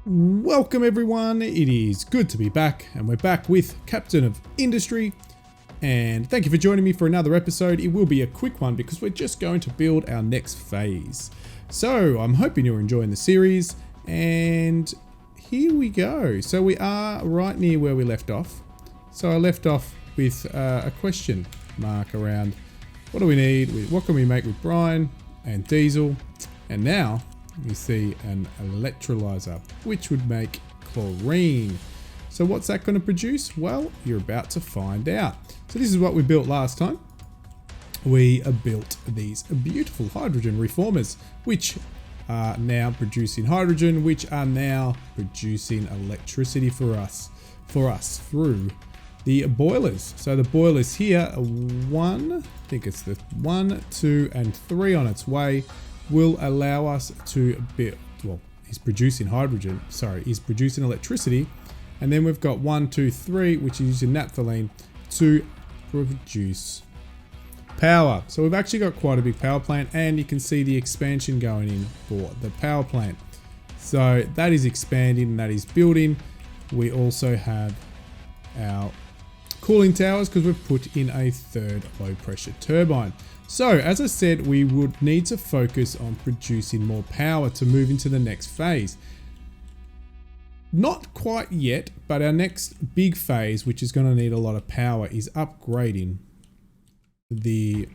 Welcome everyone, it is good to be back, and we're back with Captain of Industry, and thank you for joining me for another episode. It will be a quick one because we're just going to build our next phase. So I'm hoping you're enjoying the series, and here we go. So we are right near where we left off. So I left off with a question mark around what do we need, what can we make with brine and diesel, and now you see an electrolyzer, which would make chlorine. So what's that going to produce? Well, you're about to find out. So this is what we built last time. We built these beautiful hydrogen reformers, which are now producing hydrogen, which are now producing electricity for us through the boilers. So the boilers here are I think it's the 1, 2, and 3 on its way. Will allow us to build, well, he's producing hydrogen, sorry, he's producing electricity. And then we've got 1, 2, 3, which is using naphthalene to produce power. So we've actually got quite a big power plant, and you can see the expansion going in for the power plant. So that is expanding and that is building. We also have our cooling towers because we've put in a third low pressure turbine. So as I said, we would need to focus on producing more power to move into the next phase. Not quite yet, but our next big phase, which is going to need a lot of power, is upgrading the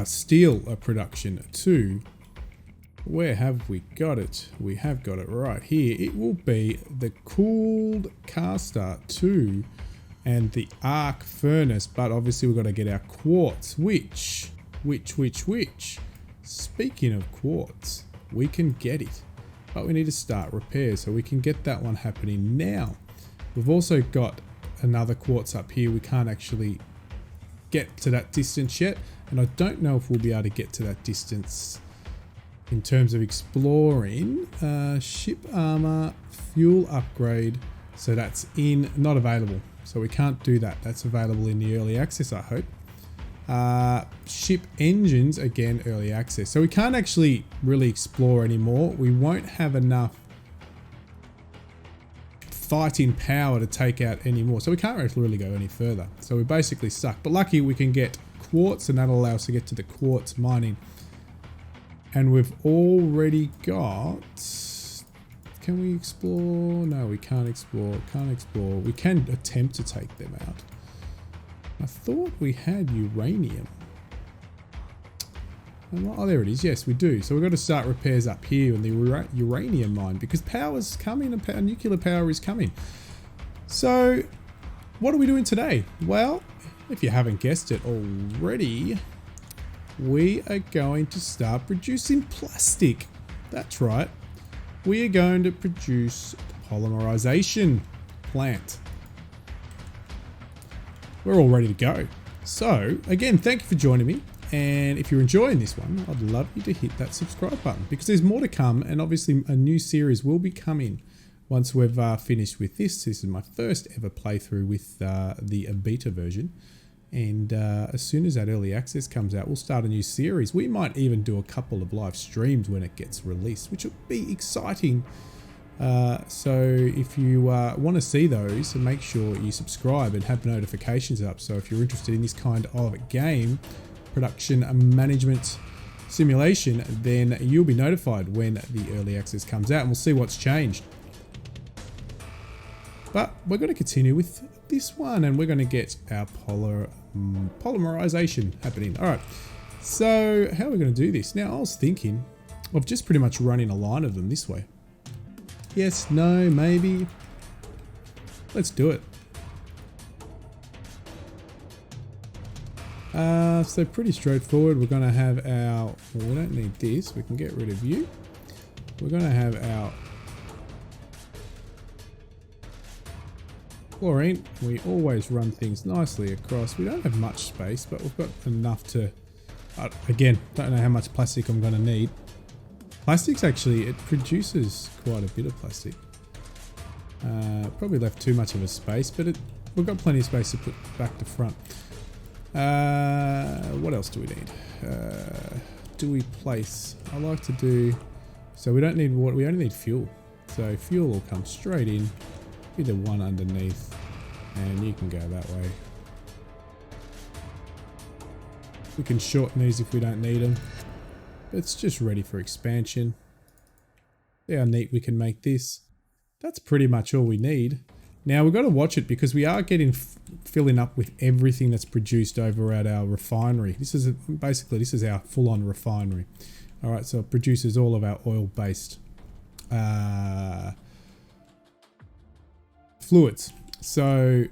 steel production to, where have we got it? We have got it right here. It will be the cooled caster 2 and the arc furnace, but obviously we've got to get our quartz, which, speaking of quartz, we can get it, but we need to start repairs, so we can get that one happening now. We've also got another quartz up here. We can't actually get to that distance yet, and I don't know if we'll be able to get to that distance in terms of exploring. Ship armor, fuel upgrade, so that's not available. So we can't do that. That's available in the early access, I hope. Ship engines, again, early access. So we can't actually really explore anymore. We won't have enough fighting power to take out anymore. So we can't really go any further. So we're basically stuck. But lucky we can get quartz, and that'll allow us to get to the quartz mining. And we've already got... Can we explore? No, we can't explore. We can attempt to take them out. I thought we had uranium. Oh, there it is. Yes, we do. So we've got to start repairs up here in the uranium mine because power's coming and nuclear power is coming. So what are we doing today? Well, if you haven't guessed it already, we are going to start producing plastic. That's right. We are going to produce the polymerization plant. We're all ready to go. So again, thank you for joining me. And if you're enjoying this one, I'd love you to hit that subscribe button because there's more to come. And obviously a new series will be coming once we've finished with this. This is my first ever playthrough with the beta version. And as soon as that early access comes out, we'll start a new series. We might even do a couple of live streams when it gets released, which will be exciting. So if you want to see those, make sure you subscribe and have notifications up. So if you're interested in this kind of game, production management simulation, then you'll be notified when the early access comes out, and we'll see what's changed. But we're going to continue with this one, and we're going to get our polymerization happening. All right, so how are we going to do this? Now, I was thinking of just pretty much running a line of them this way. Yes, no, maybe. Let's do it. So pretty straightforward. We're going to have our, well, we don't need this. We can get rid of you. We're going to have our chlorine. We always run things nicely across. We don't have much space, but we've got enough to, again, don't know how much plastic I'm going to need. Plastics, actually, it produces quite a bit of plastic. Probably left too much of a space, but we've got plenty of space to put back to front. What else do we need? Do we place? I like to do So we don't need water, we only need fuel. So fuel will come straight in, be the one underneath, and you can go that way. We can shorten these if we don't need them. It's just ready for expansion. See how neat we can make this. That's pretty much all we need. Now we've got to watch it because we are getting filling up with everything that's produced over at our refinery. This is basically our full-on refinery. All right, so it produces all of our oil-based fluids. So,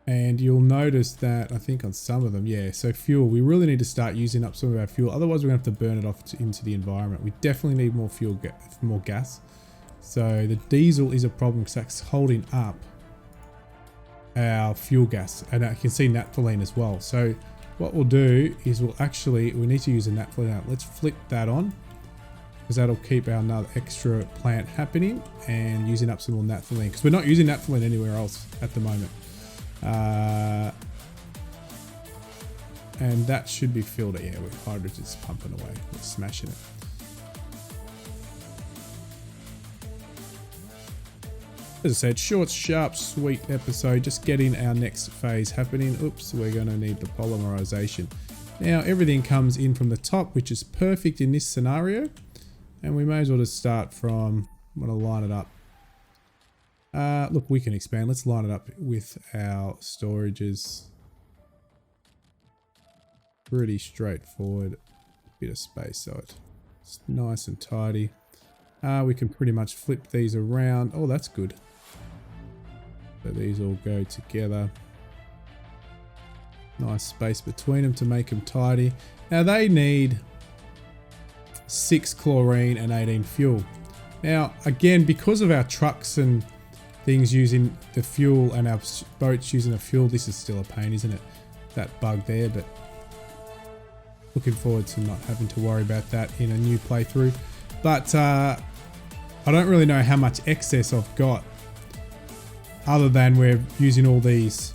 and you'll notice that I think on some of them, yeah. So fuel, we really need to start using up some of our fuel. Otherwise, we're going to have to burn it off into the environment. We definitely need more fuel, more gas. So the diesel is a problem because that's holding up our fuel gas, and I can see naphthalene as well. So what we'll do is we need to use a naphthalene. Let's flip that on because that'll keep our another extra plant happening and using up some more naphthalene because we're not using naphthalene anywhere else at the moment. And that should be filled. Yeah, with hydrogen's pumping away. We're smashing it. As I said, short, sharp, sweet episode. Just getting our next phase happening. Oops, we're going to need the polymerization. Now, everything comes in from the top, which is perfect in this scenario. And we may as well just start from, I'm going to line it up. Look, we can expand. Let's line it up with our storages. Pretty straightforward. Bit of space so it's nice and tidy. We can pretty much flip these around. Oh, that's good. So these all go together. Nice space between them to make them tidy. Now they need 6 chlorine and 18 fuel. Now, again, because of our trucks and things using the fuel and our boats using the fuel, this is still a pain, isn't it? That bug there, but looking forward to not having to worry about that in a new playthrough. But I don't really know how much excess I've got other than we're using all these,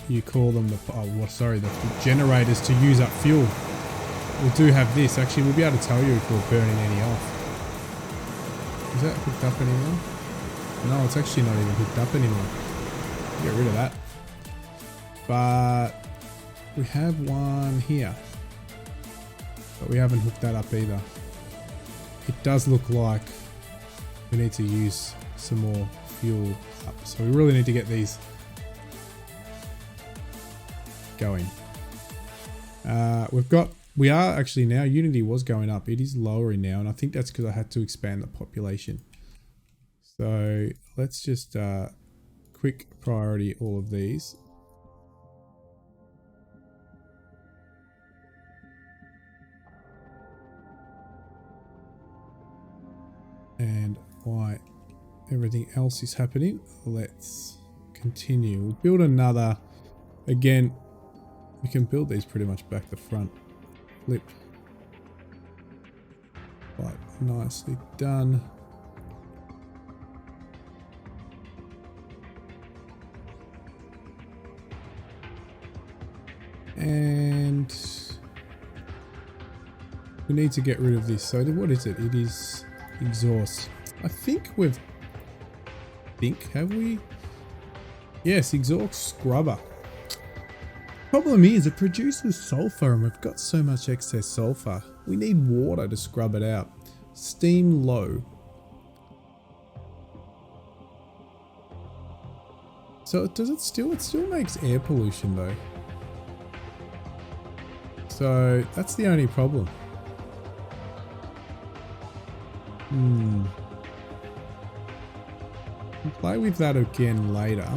you call them the generators to use up fuel. We do have this. Actually, we'll be able to tell you if we're burning any off. Is that hooked up anymore? No, it's actually not even hooked up anymore. Get rid of that. But we have one here. But we haven't hooked that up either. It does look like we need to use some more fuel up. So we really need to get these going. We are actually now, Unity was going up. It is lowering now. And I think that's because I had to expand the population. So let's just quick priority all of these. And why everything else is happening, let's continue. We'll build another. Again, we can build these pretty much back to front. Flip. Quite nicely done. And we need to get rid of this. So what is it? It is exhaust. I think have we? Yes, exhaust scrubber. Problem is it produces sulfur and we've got so much excess sulfur. We need water to scrub it out. Steam low. So it still makes air pollution though. So that's the only problem. We'll play with that again later.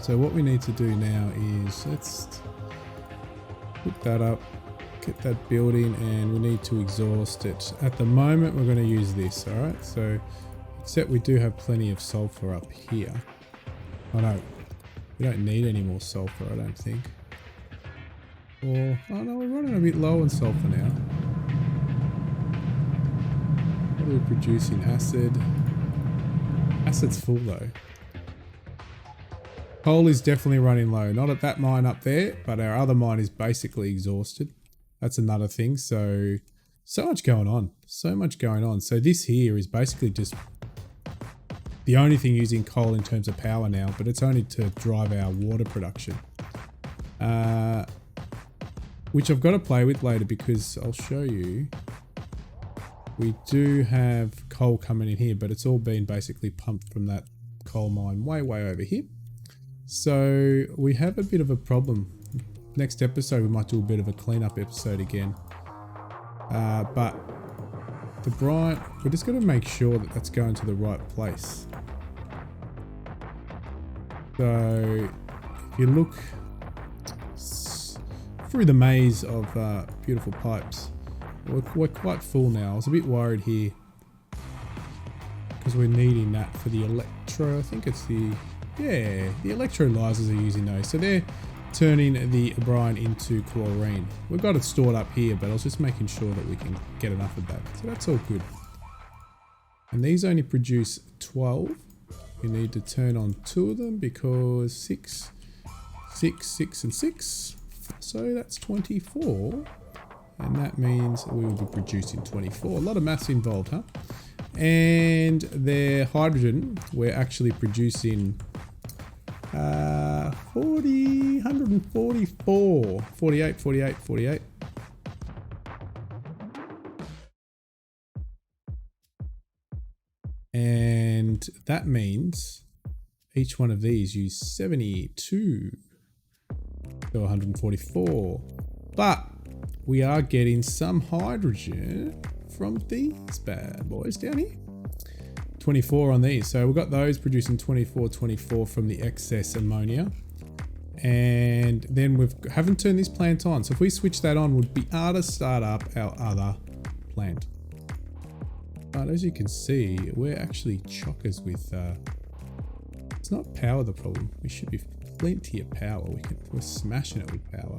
So what we need to do now is let's put that up, get that building, and we need to exhaust it. At the moment we're going to use this, alright? So except we do have plenty of sulfur up here. Oh no, we don't need any more sulfur, I don't think. Or, oh no, we're running a bit low on sulfur now. What are we producing? Acid. Acid's full though. Coal is definitely running low. Not at that mine up there, but our other mine is basically exhausted. That's another thing. So So much going on. So much going on. So this here is basically just the only thing using coal in terms of power now, but it's only to drive our water production. Which I've got to play with later because I'll show you. We do have coal coming in here, but it's all been basically pumped from that coal mine way over here. So we have a bit of a problem. Next episode we might do a bit of a cleanup episode again. But the brine, we're just going to make sure that that's going to the right place. So if you look through the maze of beautiful pipes, we're quite full now. I was a bit worried here because we're needing that for the electro. I think it's the electrolyzers are using those. So they're turning the brine into chlorine. We've got it stored up here, but I was just making sure that we can get enough of that. So that's all good. And these only produce 12. You need to turn on 2 of them because 6, 6, and 6. So that's 24. And that means we will be producing 24. A lot of maths involved, huh? And their hydrogen, we're actually producing 144, 48, 48, 48. And that means each one of these use 72 to 144. But we are getting some hydrogen from these bad boys down here. 24 on these. So we've got those producing 24, 24 from the excess ammonia. And then we haven't turned this plant on. So if we switch that on, we'd be able to start up our other plant. But as you can see, we're actually chockers with, it's not power the problem. We should be plenty of power. We're smashing it with power.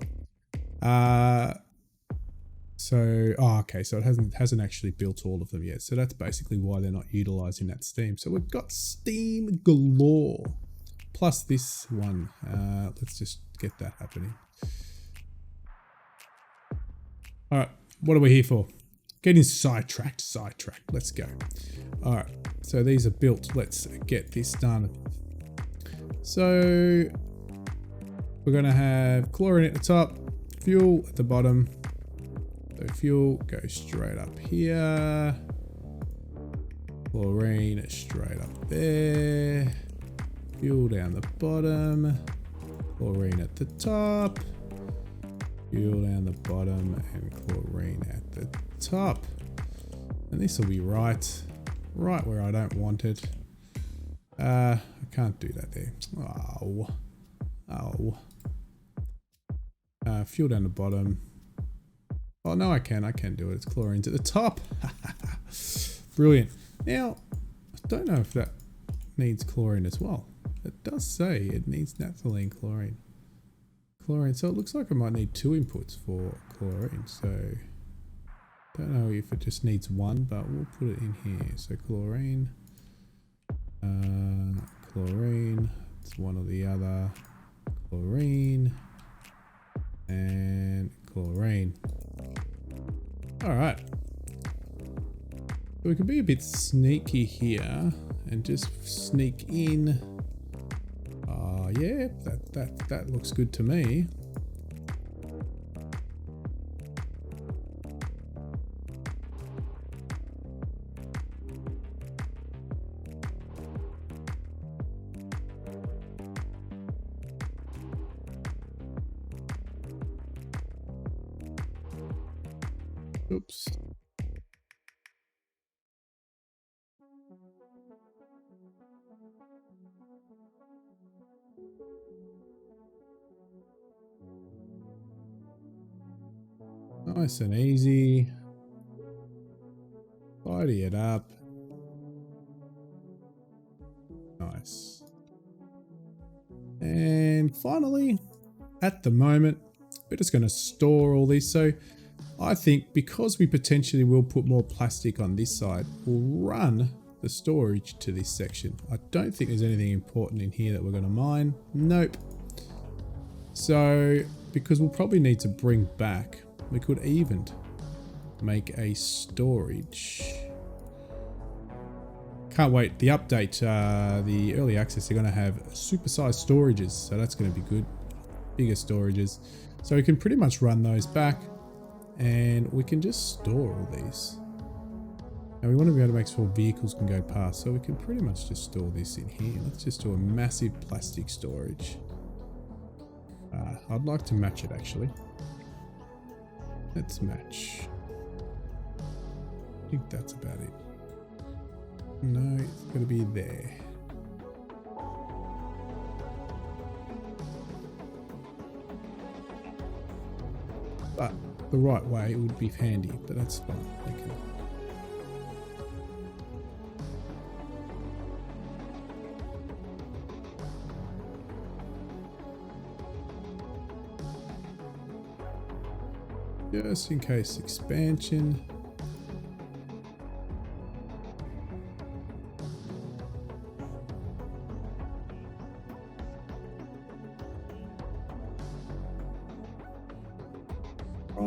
Okay, so it hasn't actually built all of them yet. So that's basically why they're not utilizing that steam. So we've got steam galore. Plus this one. Let's just get that happening. All right, what are we here for? Getting sidetracked. Let's go. All right, so these are built. Let's get this done. So we're gonna have chlorine at the top, fuel at the bottom. So fuel goes straight up here. Chlorine straight up there. Fuel down the bottom. Chlorine at the top. Fuel down the bottom and chlorine at the top. And this will be right where I don't want it. I can't do that there. Fuel down the bottom. Oh no, I can do it. It's chlorine's at the top. Brilliant. Now, I don't know if that needs chlorine as well. It does say it needs naphthalene chlorine. So it looks like I might need 2 inputs for chlorine. So don't know if it just needs 1, but we'll put it in here. So chlorine, it's one or the other. Chlorine and chlorine. All right. So we can be a bit sneaky here and just sneak in. Yeah, that looks good to me. Oops. Nice and easy. Tidy it up. Nice. And finally, at the moment, we're just going to store all these. So I think because we potentially will put more plastic on this side, we'll run the storage to this section. I don't think there's anything important in here that we're going to mine. Nope. So because we'll probably need to bring back, we could even make a storage. Can't wait. The update, the early access, they're going to have supersized storages. So that's going to be good. Bigger storages. So we can pretty much run those back and we can just store all these. And we want to be able to make sure vehicles can go past. So we can pretty much just store this in here. Let's just do a massive plastic storage. I'd like to match it actually. Let's match. I think that's about it. No, it's going to be there. But the right way would be handy, but that's fine. Okay. Just in case expansion.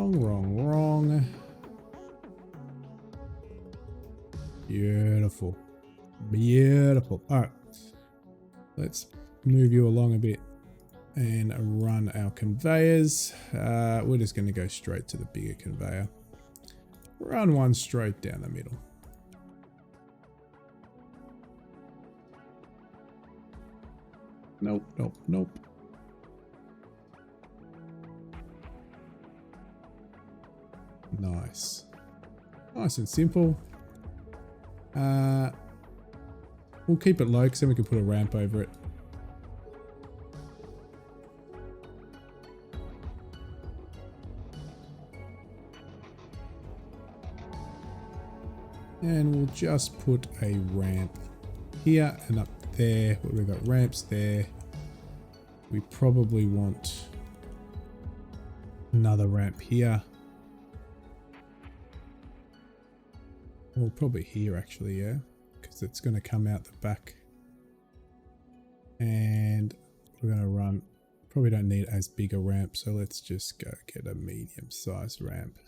Wrong. Beautiful. All right, let's move you along a bit and run our conveyors. We're just going to go straight to the bigger conveyor. Run one straight down the middle. Nope. Nice and simple. We'll keep it low because then we can put a ramp over it. And we'll just put a ramp here and up there. We've got ramps there. We probably want another ramp here. Well, probably here actually, yeah, because it's going to come out the back. And we're going to run, probably don't need as big a ramp, so let's just go get a medium-sized ramp.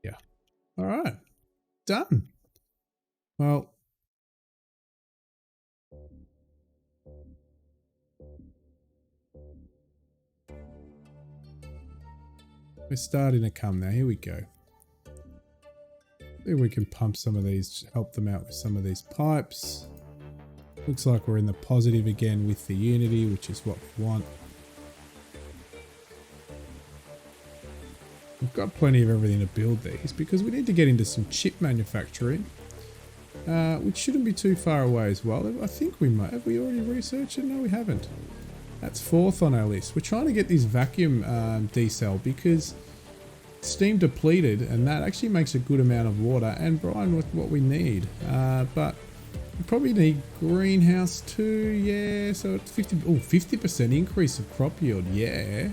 Yeah. All right. Done. Well, we're starting to come now. Here we go. Maybe we can pump some of these, help them out with some of these pipes. Looks like we're in the positive again with the Unity, which is what we want. We've got plenty of everything to build these because we need to get into some chip manufacturing, which shouldn't be too far away as well. I think we might. Have we already researched it? No, we haven't. That's fourth on our list. We're trying to get this vacuum decel because steam depleted, and that actually makes a good amount of water and brine with what we need. But we probably need greenhouse too, yeah. So it's 50% increase of crop yield, yeah.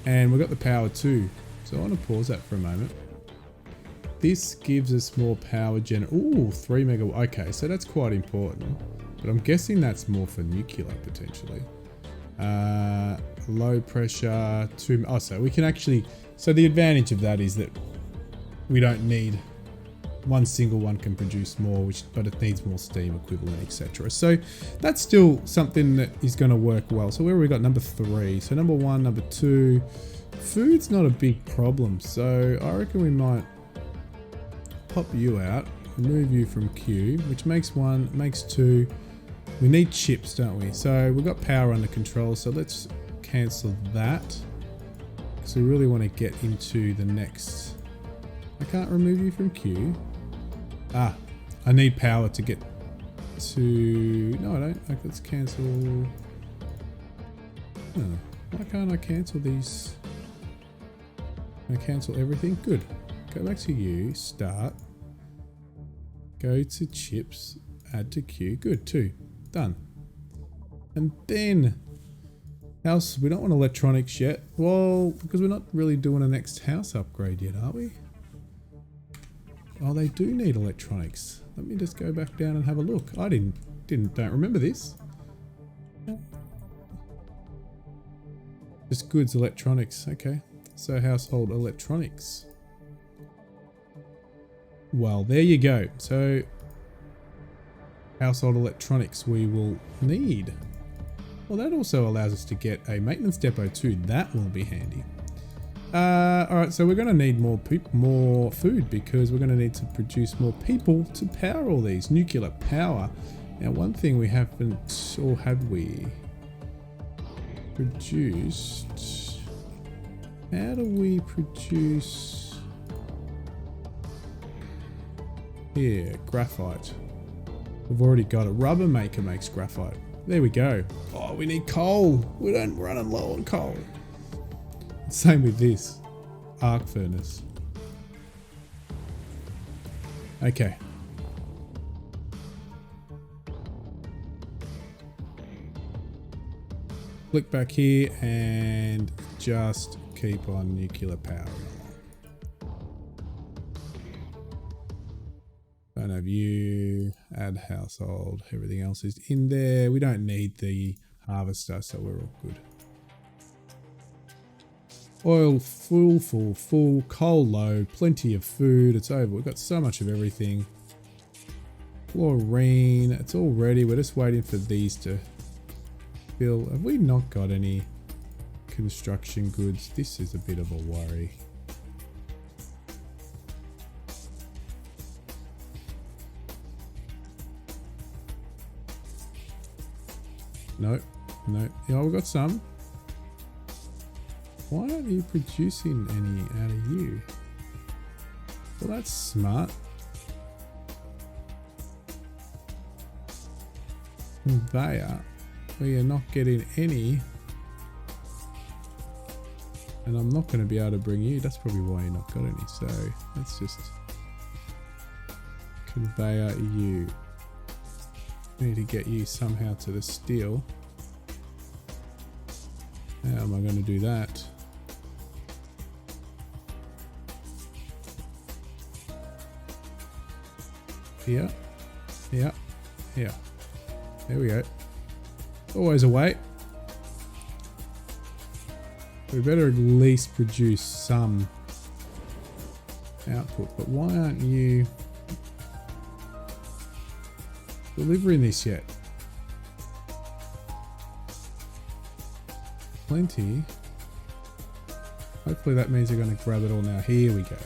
And we've got the power too. So I want to pause that for a moment. This gives us more power 3 megawatt. Okay, so that's quite important. But I'm guessing that's more for nuclear potentially. Low pressure, so we can actually, so the advantage of that is that we don't need one single one can produce more, but it needs more steam equivalent, etc. So that's still something that is going to work well. So where have we got number 3? So number 1, number 2, food's not a big problem. So I reckon we might pop you out, remove you from queue, which makes 1, makes 2. We need chips, don't we? So we've got power under control. So let's cancel that. So we really want to get into the next. I can't remove you from queue. I need power to get to. No, I don't. Like, let's cancel. Oh, why can't I cancel these? Can I cancel everything? Good. Go back to you. Start. Go to chips. Add to queue. Good. 2. Done. And then house. We don't want electronics yet. Well, because we're not really doing a next house upgrade yet, are we? Oh, they do need electronics. Let me just go back down and have a look. I don't remember this. Just goods, electronics. Okay. So household electronics. Well, there you go. So household electronics we will need. Well, that also allows us to get a maintenance depot too. That will be handy. Alright, so we're going to need more food because we're going to need to produce more people to power all these. Nuclear power. Now, one thing we haven't, or had we produced? How do we produce? Here, graphite. We've already got a rubber maker makes graphite. There we go. Oh, we need coal. We don't run low on coal. Same with this arc furnace. Okay. Click back here and just keep on nuclear power. Don't have you, add household, everything else is in there. We don't need the harvester, so we're all good. Oil full, coal low, plenty of food, it's over. We've got so much of everything. Fluorine, it's all ready. We're just waiting for these to fill. Have we not got any construction goods? This is a bit of a worry. Nope, nope. Yeah, we've got some. Why aren't you producing any out of you? Well, that's smart. Conveyor. We are not getting any. And I'm not going to be able to bring you. That's probably why you're not got any. So let's just conveyor you. Need to get you somehow to the steel. How am I going to do that? Here, here, here. There we go. Always a way. We better at least produce some output. But why aren't you delivering this yet? Plenty. Hopefully that means you're going to grab it all now. Here we go.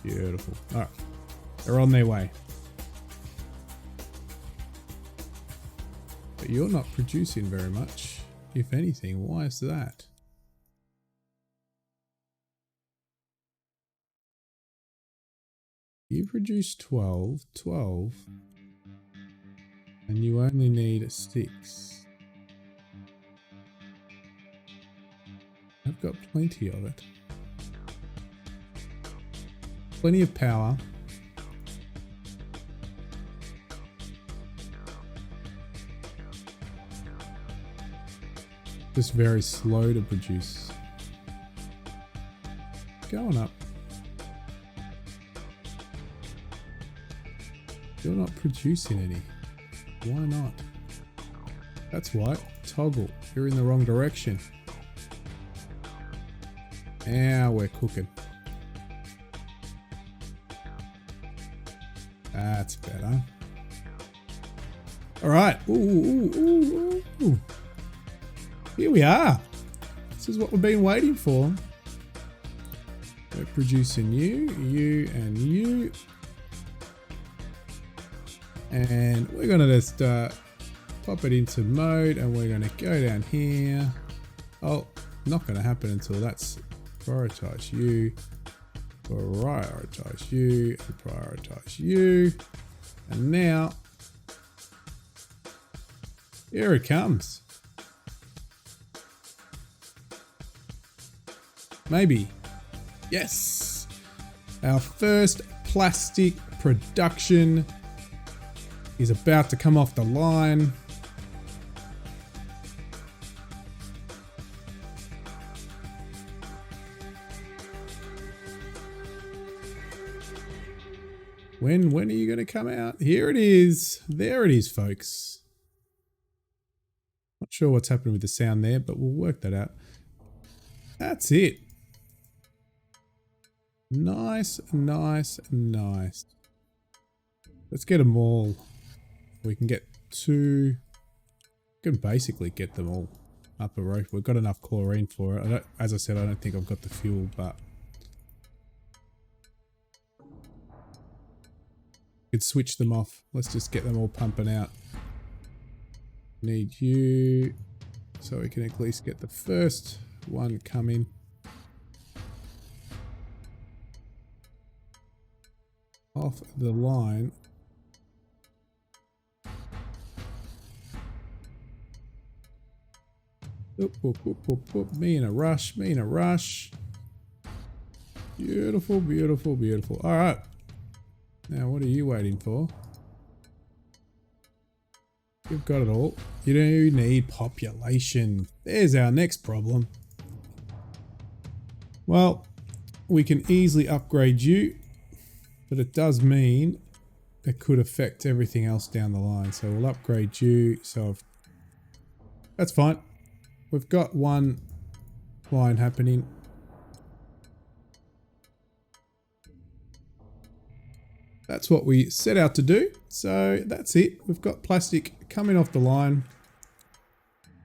Beautiful. All right. They're on their way. But you're not producing very much, if anything. Why is that? You produce 12, and you only need 6. I've got plenty of it. Plenty of power. Just very slow to produce. Going up. You're not producing any. Why not? That's why. Toggle. You're in the wrong direction. Now we're cooking. That's better. All right. Ooh. Here we are. This is what we've been waiting for. We're producing you, and you. And we're going to just pop it into mode, and we're going to go down here. Oh, not going to happen until that's prioritize you, prioritize you, and prioritize you. And now, here it comes. Maybe. Yes. Our first plastic production is about to come off the line. When are you going to come out? Here it is. There it is, folks. Not sure what's happening with the sound there, but we'll work that out. That's it. Nice, nice, nice. Let's get them all. We can get two. We can basically get them all up a rope. We've got enough chlorine for it. As I said, I don't think I've got the fuel, but we could switch them off. Let's just get them all pumping out. Need you, so we can at least get the first one coming. Off the line. Oop, oop, oop, oop, oop. Me in a rush, me in a rush. Beautiful, beautiful, beautiful. All right. Now, what are you waiting for? You've got it all. You do need population. There's our next problem. Well, we can easily upgrade you, but it does mean it could affect everything else down the line. So we'll upgrade you. So that's fine. We've got one line happening. That's what we set out to do. So that's it. We've got plastic coming off the line.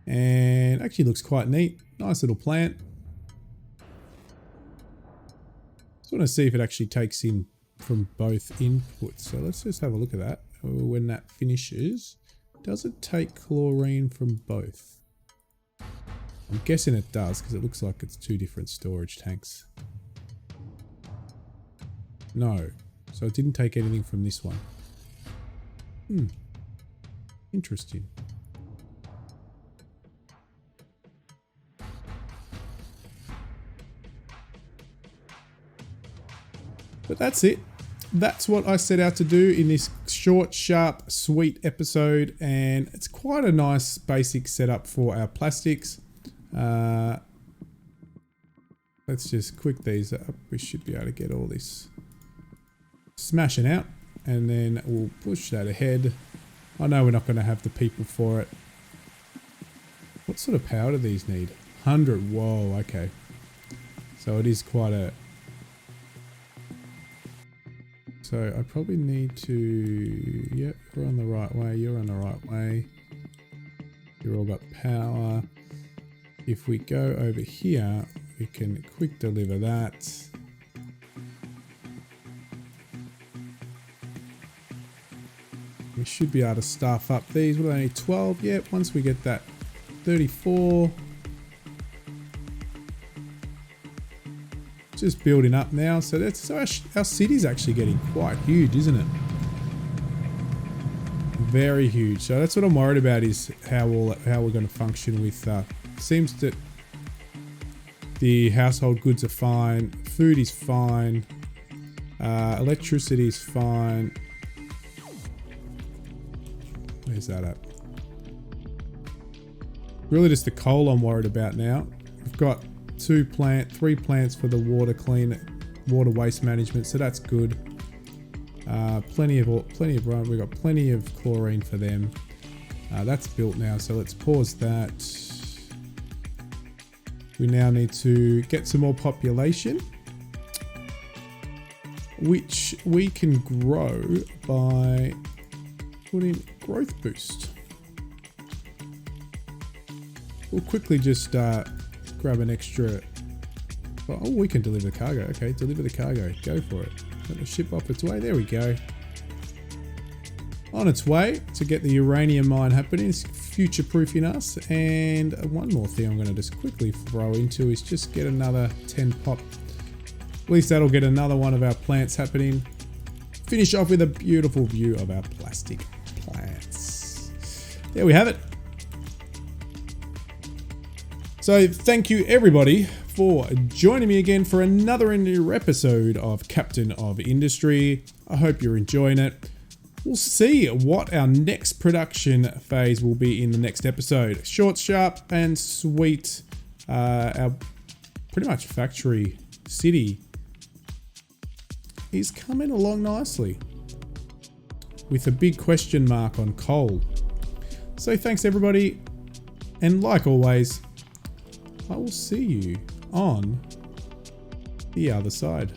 And actually looks quite neat. Nice little plant. Just want to see if it actually takes in from both inputs. So let's just have a look at that. When that finishes, does it take chlorine from both? I'm guessing it does because it looks like it's two different storage tanks. No. So it didn't take anything from this one. Interesting. But that's it. That's what I set out to do in this short, sharp, sweet episode. And it's quite a nice basic setup for our plastics. Let's just quick these up. We should be able to get all this smashing out, and then we'll push that ahead. I know we're not going to have the people for it. What sort of power do these need? 100. Whoa, okay. So it is quite a... So I probably need to... Yep, you're on the right way. You're on the right way. You're all got power. If we go over here, we can quick deliver that. We should be able to staff up these. What do I need? 12? Yep, once we get that 34. Just building up now. So that's, so our city's actually getting quite huge, isn't it? Very huge. So that's what I'm worried about, is how we're going to function with... seems that the household goods are fine. Food is fine. Electricity is fine. Where's that at? Really just the coal I'm worried about now. We've got 3 plants for the water waste management, so that's good. Plenty of run. We've got plenty of chlorine for them. That's built now, so let's pause that. We now need to get some more population, which we can grow by putting growth boost. We'll quickly just grab an extra... Oh, we can deliver the cargo. Okay, deliver the cargo. Go for it. Let the ship off its way. There we go. On its way to get the uranium mine happening. It's future-proofing us. And one more thing I'm going to just quickly throw into is just get another 10 pop. At least that'll get another one of our plants happening. Finish off with a beautiful view of our plastic plants. There we have it. So thank you everybody for joining me again for another new episode of Captain of Industry. I hope you're enjoying it. We'll see what our next production phase will be in the next episode. Short, sharp, and sweet. Our pretty much factory city is coming along nicely, with a big question mark on coal. So thanks everybody, and like always, I will see you on the other side.